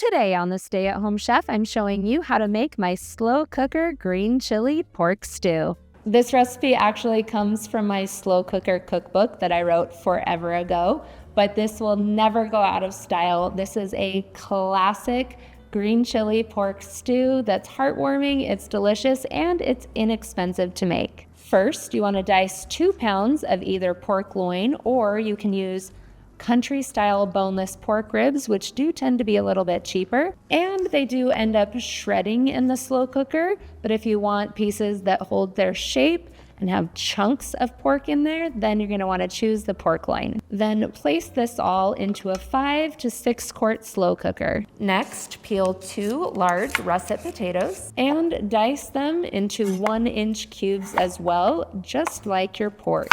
Today on the Stay at Home Chef, I'm showing you how to make my slow cooker green chili pork stew. This recipe actually comes from my slow cooker cookbook that I wrote forever ago, but this will never go out of style. This is a classic green chili pork stew that's heartwarming, it's delicious, and it's inexpensive to make. First, you want to dice 2 pounds of either pork loin, or you can use country-style boneless pork ribs, which do tend to be a little bit cheaper, and they do end up shredding in the slow cooker. But if you want pieces that hold their shape and have chunks of pork in there, then you're going to want to choose the pork loin. Then place this all into a 5 to 6 quart slow cooker. Next, peel 2 large russet potatoes and dice them into 1-inch cubes as well, just like your pork.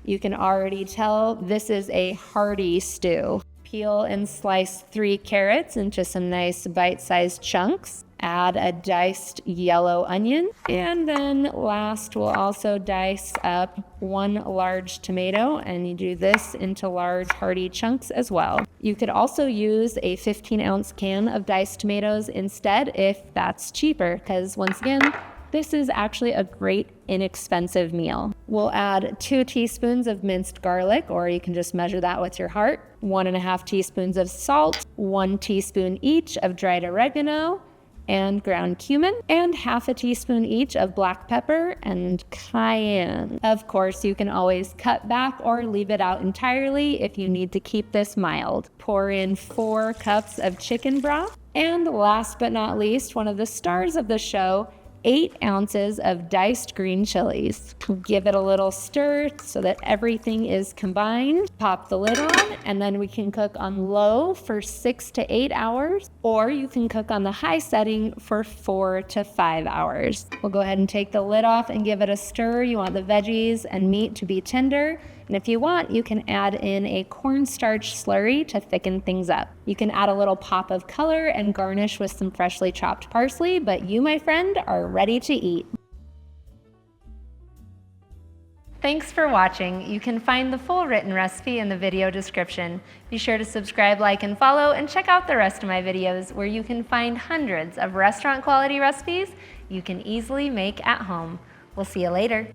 You can already tell this is a hearty stew. Peel and slice 3 carrots into some nice bite-sized chunks. Add a diced yellow onion. And then last, we'll also dice up 1 large tomato, and you do this into large hearty chunks as well. You could also use a 15-ounce can of diced tomatoes instead if that's cheaper, because once again, this is actually a great inexpensive meal. We'll add 2 teaspoons of minced garlic, or you can just measure that with your heart, 1.5 teaspoons of salt, 1 teaspoon each of dried oregano and ground cumin, and 1/2 teaspoon each of black pepper and cayenne. Of course, you can always cut back or leave it out entirely if you need to keep this mild. Pour in 4 cups of chicken broth, and last but not least, one of the stars of the show, 8 ounces of diced green chilies. Give it a little stir so that everything is combined. Pop the lid on, and then we can cook on low for 6 to 8 hours, or you can cook on the high setting for 4 to 5 hours. We'll go ahead and take the lid off and give it a stir. You want the veggies and meat to be tender. And if you want, you can add in a cornstarch slurry to thicken things up. You can add a little pop of color and garnish with some freshly chopped parsley, but you, my friend, are ready to eat. Thanks for watching. You can find the full written recipe in the video description. Be sure to subscribe, like, and follow, and check out the rest of my videos where you can find hundreds of restaurant quality recipes you can easily make at home. We'll see you later.